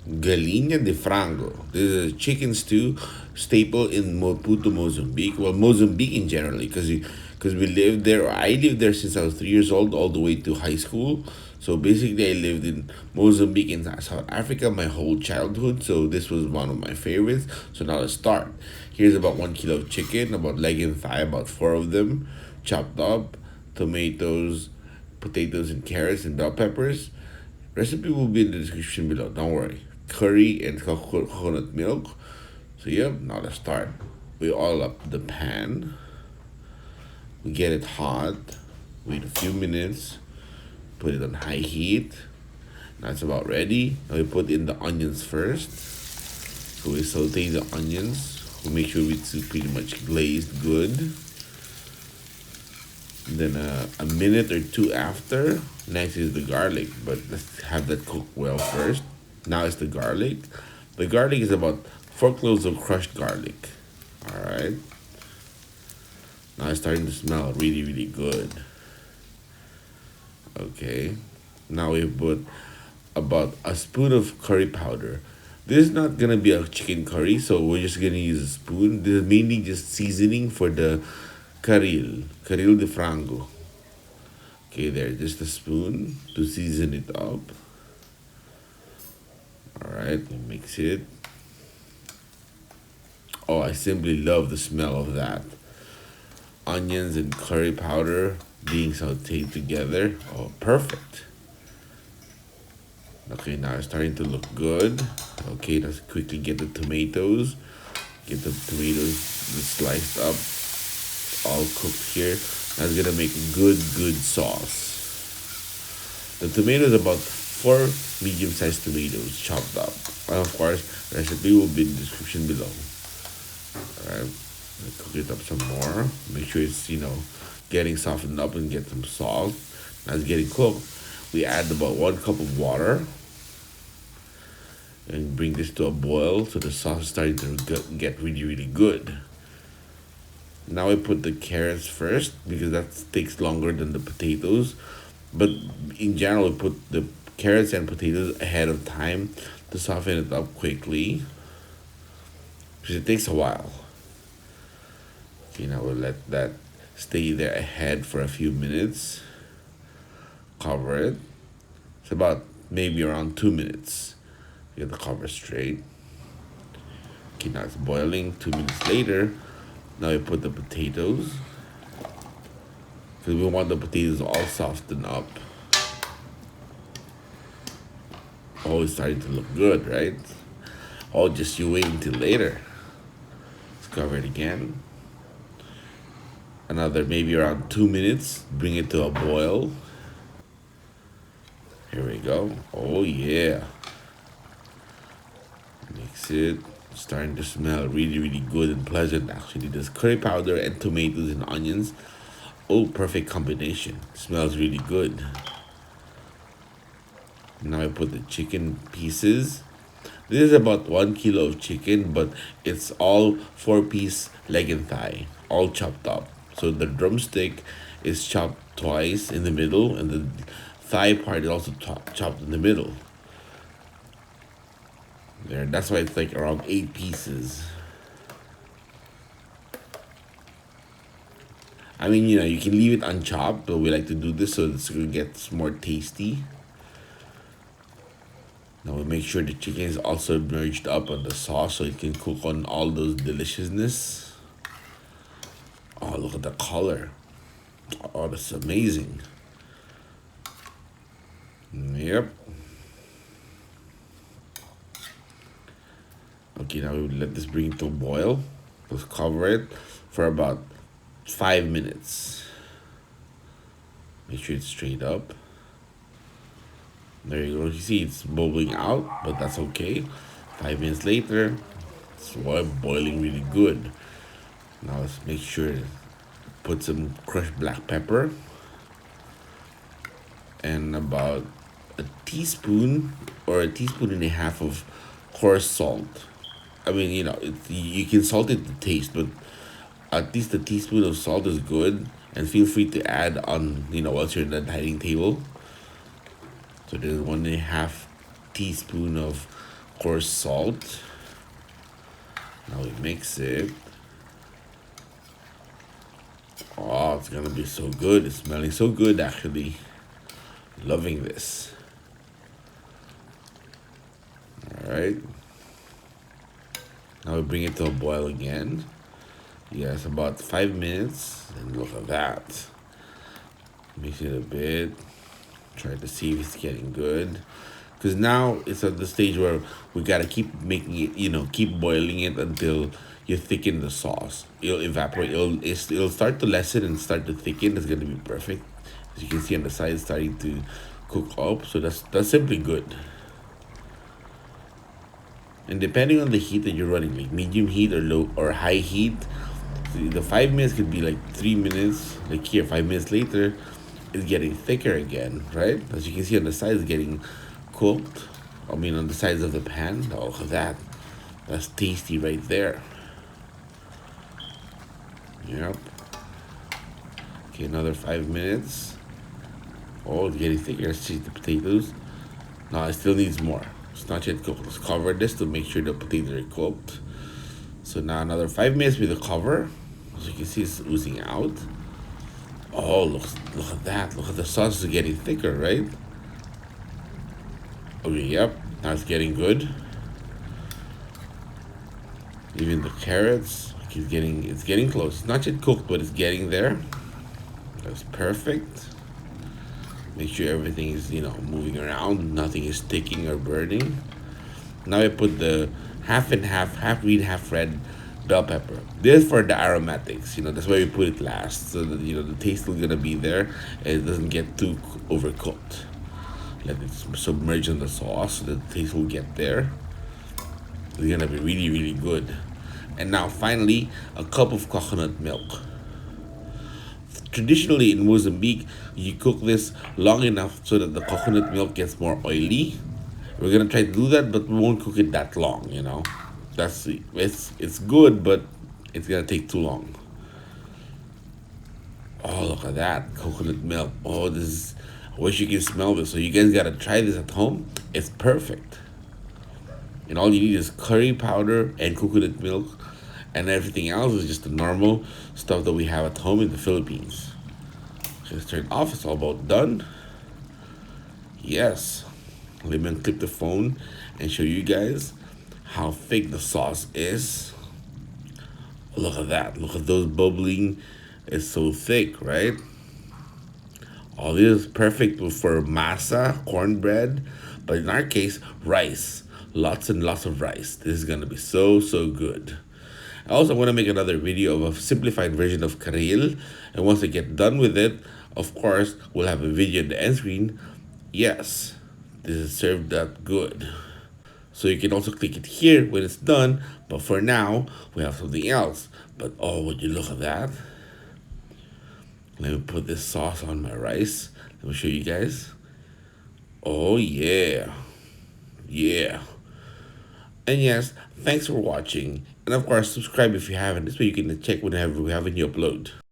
Galinha de Frango. This is a chicken stew staple in Maputo, Mozambique. Well, Mozambique in generally, because we lived there. I lived there since I was 3 years old, all the way to high school. So basically, I lived in Mozambique in South Africa my whole childhood. So this was one of my favorites. So now let's start. Here's about 1 kilo of chicken, about leg and thigh, about four of them, chopped up, tomatoes, potatoes and carrots and bell peppers. Recipe will be in the description below. Don't worry. Curry and coconut milk. So yep, now let's start. We oil up the pan. We get it hot. Wait a few minutes. Put it on high heat. Now it's about ready. Now we put in the onions first. So we saute the onions. We make sure it's pretty much glazed good. Then a minute or two after, next is the garlic. But let's have that cook well first. Now it's the garlic. The garlic is about 4 cloves of crushed garlic. All right. Now it's starting to smell really, really good. Okay. Now we put about a spoon of curry powder. This is not gonna be a chicken curry, so we're just gonna use a spoon. This is mainly just seasoning for the Caril de Frango. Okay, there, just a spoon to season it up. All right, we mix it. Oh, I simply love the smell of that. Onions and curry powder being sauteed together. Oh, perfect. Okay, now it's starting to look good. Okay, let's quickly get the tomatoes. Get the tomatoes sliced up, all cooked here. That's gonna make a good sauce. The tomatoes about four medium-sized tomatoes chopped up. And of course, the recipe will be in the description below. Alright, cook it up some more. Make sure it's getting softened up and get some salt. Now it's getting cooked. We add about 1 cup of water and bring this to a boil so the sauce is starting to get really good. Now I put the carrots first because that takes longer than the potatoes. But in general, we put the carrots and potatoes ahead of time to soften it up quickly because it takes a while. Okay, now we'll let that stay there ahead for a few minutes. Cover it. It's about maybe around 2 minutes. Get the cover straight. Okay, now it's boiling. 2 minutes later, now we put the potatoes because we want the potatoes all softened up. Oh, it's starting to look good, right? Oh, just you wait until later. Let's cover it again. Another maybe around 2 minutes. Bring it to a boil. Here we go. Oh yeah. Mix it. Starting to smell really good and pleasant actually. There's curry powder and tomatoes and onions. Oh, perfect combination. Smells really good. Now I put the chicken pieces. This is about 1 kilo of chicken, but it's all 4-piece leg and thigh, all chopped up. So the drumstick is chopped twice in the middle, and the thigh part is also chopped in the middle. There, that's why it's like around 8 pieces. I mean, you can leave it unchopped, but we like to do this so it gets more tasty. Now we make sure the chicken is also merged up on the sauce so it can cook on all those deliciousness. Oh, look at the color. Oh, that's amazing. Yep. Okay, now we let this bring it to a boil. Let's cover it for about 5 minutes. Make sure it's straight up. There you go. You see it's bubbling out, but that's okay. 5 minutes later, it's boiling really good. Now let's make sure put some crushed black pepper and about a teaspoon or a teaspoon and a half of coarse salt. I mean, you can salt it to taste, but at least a teaspoon of salt is good. And feel free to add on, once you're at the dining table. So there's 1.5 teaspoon of course, salt. Now we mix it. Oh, it's gonna be so good. It's smelling so good, actually. Loving this. All right. Now we bring it to a boil again. Yes, about 5 minutes. And look at that. Mix it a bit. Try to see if it's getting good. Because now it's at the stage where we gotta keep making it, keep boiling it until you thicken the sauce. It'll evaporate. It'll start to lessen and start to thicken. It's gonna be perfect. As you can see on the side, it's starting to cook up. So that's simply good. And depending on the heat that you're running, like medium heat or low or high heat, the 5 minutes could be like 3 minutes. Like here, 5 minutes later, it's getting thicker again, right? As you can see on the side, it's getting cooked. I mean, on the sides of the pan. Oh, look at that. That's tasty right there. Yep. Okay, another 5 minutes. Oh, it's getting thicker. Let's see the potatoes. No, it still needs more. It's not yet cooked. Let's cover this to make sure the potatoes are cooked. So now another 5 minutes with the cover. As you can see, it's oozing out. Oh, look at that. Look at the sauce is getting thicker, right? Okay, yep. Now it's getting good. Even the carrots, it's getting close. It's not yet cooked, but it's getting there. That's perfect. Make sure everything is, moving around. Nothing is sticking or burning. Now I put the half and half green, half red bell pepper. This is for the aromatics. That's why we put it last, so that the taste is gonna be there and it doesn't get too overcooked. Let it submerge in the sauce so that the taste will get there. It's gonna be really, really good. And now finally, a cup of coconut milk. Traditionally in Mozambique, you cook this long enough so that the coconut milk gets more oily. We're gonna try to do that, but we won't cook it that long. It's good, but it's gonna take too long. Oh, look at that coconut milk. Oh, I wish you can smell this. So you guys gotta try this at home. It's perfect. And all you need is curry powder and coconut milk, and everything else is just the normal stuff that we have at home in the Philippines. Just turn it off. It's all about done. Yes. Let me unclip the phone and show you guys how thick the sauce is. Look at that. Look at those bubbling. It's so thick, right? All this is perfect for masa, cornbread, but in our case, rice. Lots and lots of rice. This is gonna be so, so good. I also want to make another video of a simplified version of Caril. And once I get done with it, of course, we'll have a video at the end screen. Yes, this is served that good. So you can also click it here when it's done. But for now, we have something else. But oh, would you look at that? Let me put this sauce on my rice. Let me show you guys. Oh, yeah. Yeah. And yes, thanks for watching. And of course, subscribe if you haven't. This way you can check whenever we have a new upload.